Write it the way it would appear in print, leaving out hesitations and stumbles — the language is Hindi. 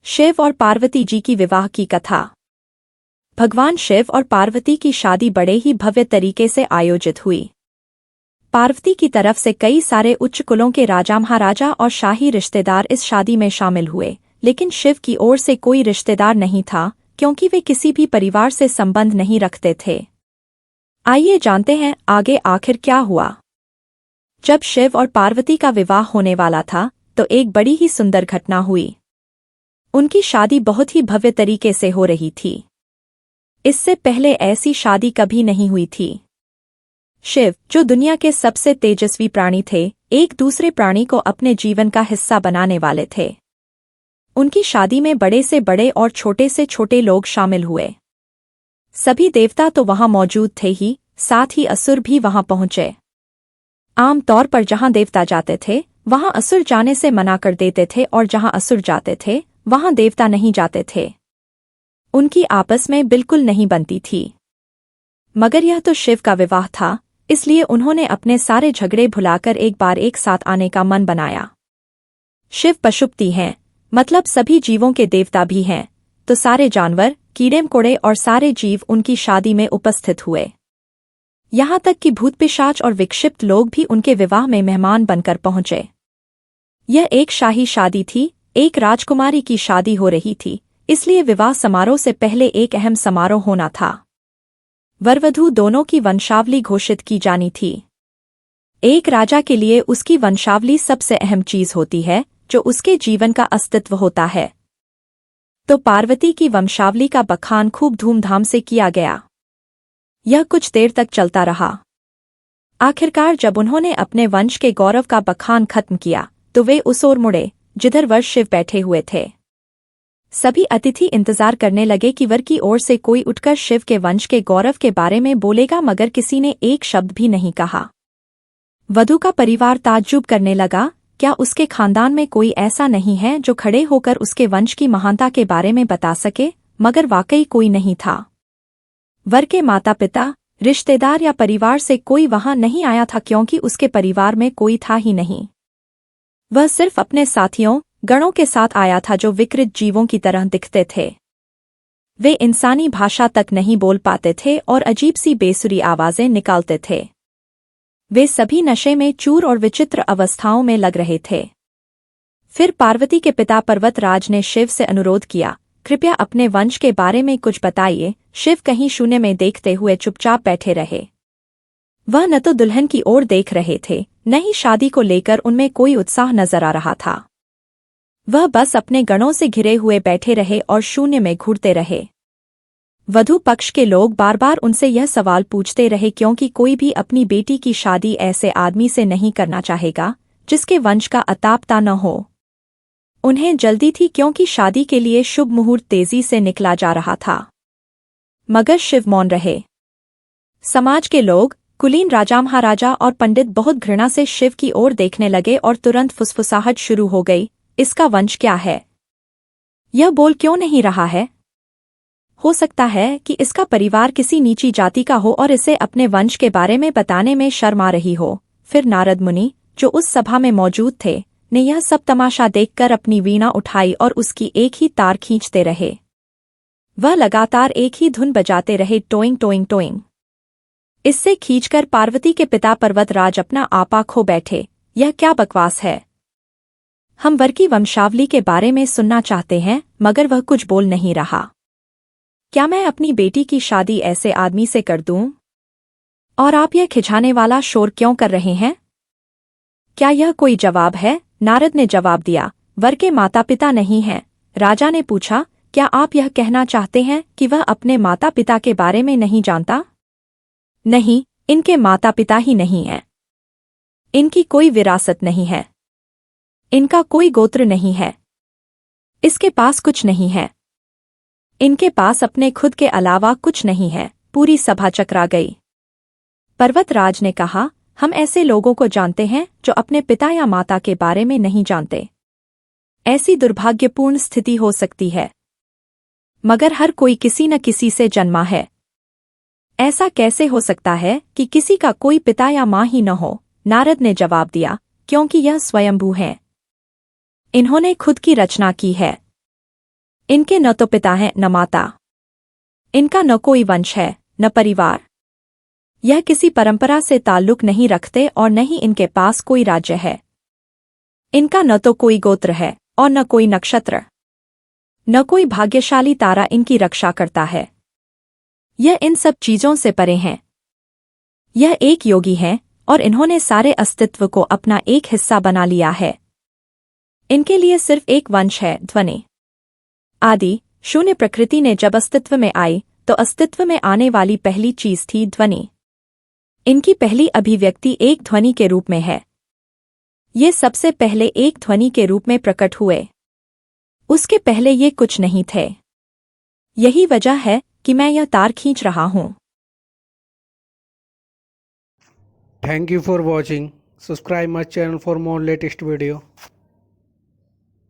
शिव और पार्वती जी की विवाह की कथा। भगवान शिव और पार्वती की शादी बड़े ही भव्य तरीके से आयोजित हुई। पार्वती की तरफ से कई सारे उच्च कुलों के राजा महाराजा और शाही रिश्तेदार इस शादी में शामिल हुए, लेकिन शिव की ओर से कोई रिश्तेदार नहीं था क्योंकि वे किसी भी परिवार से संबंध नहीं रखते थे। आइए जानते हैं आगे आखिर क्या हुआ। जब शिव और पार्वती का विवाह होने वाला था तो एक बड़ी ही सुंदर घटना हुई। उनकी शादी बहुत ही भव्य तरीके से हो रही थी। इससे पहले ऐसी शादी कभी नहीं हुई थी। शिव, जो दुनिया के सबसे तेजस्वी प्राणी थे, एक दूसरे प्राणी को अपने जीवन का हिस्सा बनाने वाले थे। उनकी शादी में बड़े से बड़े और छोटे से छोटे लोग शामिल हुए। सभी देवता तो वहां मौजूद थे ही, साथ ही असुर भी वहां पहुंचे। आम तौर पर जहां देवता जाते थे वहां असुर जाने से मना कर देते थे और जहां असुर जाते थे वहां देवता नहीं जाते थे। उनकी आपस में बिल्कुल नहीं बनती थी। मगर यह तो शिव का विवाह था, इसलिए उन्होंने अपने सारे झगड़े भुलाकर एक बार एक साथ आने का मन बनाया। शिव पशुपति हैं, मतलब सभी जीवों के देवता भी हैं, तो सारे जानवर, कीड़े मकोड़े और सारे जीव उनकी शादी में उपस्थित हुए। यहाँ तक कि भूत पिशाच और विक्षिप्त लोग भी उनके विवाह में मेहमान बनकर पहुंचे। यह एक शाही शादी थी, एक राजकुमारी की शादी हो रही थी, इसलिए विवाह समारोह से पहले एक अहम समारोह होना था। वरवधू दोनों की वंशावली घोषित की जानी थी। एक राजा के लिए उसकी वंशावली सबसे अहम चीज होती है, जो उसके जीवन का अस्तित्व होता है। तो पार्वती की वंशावली का बखान खूब धूमधाम से किया गया। यह कुछ देर तक चलता रहा। आखिरकार जब उन्होंने अपने वंश के गौरव का बखान खत्म किया तो वे उस ओर मुड़े जिधर वर शिव बैठे हुए थे। सभी अतिथि इंतजार करने लगे कि वर की ओर से कोई उठकर शिव के वंश के गौरव के बारे में बोलेगा, मगर किसी ने एक शब्द भी नहीं कहा। वधू का परिवार ताज्जुब करने लगा, क्या उसके खानदान में कोई ऐसा नहीं है जो खड़े होकर उसके वंश की महानता के बारे में बता सके? मगर वाकई कोई नहीं था। वर के माता पिता, रिश्तेदार या परिवार से कोई वहां नहीं आया था क्योंकि उसके परिवार में कोई था ही नहीं। वह सिर्फ अपने साथियों, गणों के साथ आया था जो विकृत जीवों की तरह दिखते थे। वे इंसानी भाषा तक नहीं बोल पाते थे और अजीब सी बेसुरी आवाजें निकालते थे। वे सभी नशे में चूर और विचित्र अवस्थाओं में लग रहे थे। फिर पार्वती के पिता पर्वतराज ने शिव से अनुरोध किया, कृपया अपने वंश के बारे में कुछ बताइए। शिव कहीं शून्य में देखते हुए चुपचाप बैठे रहे। वह न तो दुल्हन की ओर देख रहे थे, न ही शादी को लेकर उनमें कोई उत्साह नजर आ रहा था। वह बस अपने गणों से घिरे हुए बैठे रहे और शून्य में घूरते रहे। वधू पक्ष के लोग बार बार उनसे यह सवाल पूछते रहे क्योंकि कोई भी अपनी बेटी की शादी ऐसे आदमी से नहीं करना चाहेगा जिसके वंश का अतापता न हो। उन्हें जल्दी थी क्योंकि शादी के लिए शुभ मुहूर्त तेजी से निकला जा रहा था। मगर शिव मौन रहे। समाज के लोग, कुलीन राजा महाराजा और पंडित बहुत घृणा से शिव की ओर देखने लगे और तुरंत फुसफुसाहट शुरू हो गई, इसका वंश क्या है? यह बोल क्यों नहीं रहा है? हो सकता है कि इसका परिवार किसी नीची जाति का हो और इसे अपने वंश के बारे में बताने में शर्म आ रही हो। फिर नारद मुनि, जो उस सभा में मौजूद थे, ने यह सब तमाशा देखकर अपनी वीणा उठाई और उसकी एक ही तार खींचते रहे। वह लगातार एक ही धुन बजाते रहे, टोइंग टोइंग टोइंग। इससे खींचकर पार्वती के पिता पर्वतराज अपना आपा खो बैठे। यह क्या बकवास है? हम वर की वंशावली के बारे में सुनना चाहते हैं, मगर वह कुछ बोल नहीं रहा। क्या मैं अपनी बेटी की शादी ऐसे आदमी से कर दूं? और आप यह खिंचाने वाला शोर क्यों कर रहे हैं? क्या यह कोई जवाब है? नारद ने जवाब दिया, वर के माता पिता नहीं हैं। राजा ने पूछा, क्या आप यह कहना चाहते हैं कि वह अपने माता पिता के बारे में नहीं जानता? नहीं, इनके माता पिता ही नहीं हैं। इनकी कोई विरासत नहीं है। इनका कोई गोत्र नहीं है। इसके पास कुछ नहीं है। इनके पास अपने खुद के अलावा कुछ नहीं है। पूरी सभा चकरा गई। पर्वतराज ने कहा, हम ऐसे लोगों को जानते हैं जो अपने पिता या माता के बारे में नहीं जानते। ऐसी दुर्भाग्यपूर्ण स्थिति हो सकती है, मगर हर कोई किसी न किसी से जन्मा है। ऐसा कैसे हो सकता है कि किसी का कोई पिता या माँ ही न हो? नारद ने जवाब दिया, क्योंकि यह स्वयंभू हैं। इन्होंने खुद की रचना की है। इनके न तो पिता हैं न माता। इनका न कोई वंश है न परिवार। यह किसी परंपरा से ताल्लुक नहीं रखते और न ही इनके पास कोई राज्य है। इनका न तो कोई गोत्र है और न कोई नक्षत्र, न कोई भाग्यशाली तारा इनकी रक्षा करता है। यह इन सब चीजों से परे हैं। यह एक योगी हैं और इन्होंने सारे अस्तित्व को अपना एक हिस्सा बना लिया है। इनके लिए सिर्फ एक वंश है, ध्वनि। आदि शून्य प्रकृति ने जब अस्तित्व में आई तो अस्तित्व में आने वाली पहली चीज थी ध्वनि। इनकी पहली अभिव्यक्ति एक ध्वनि के रूप में है। ये सबसे पहले एक ध्वनि के रूप में प्रकट हुए। उसके पहले ये कुछ नहीं थे। यही वजह है कि मैं यह तार खींच रहा हूं। Thank you for watching. Subscribe my channel for more latest video.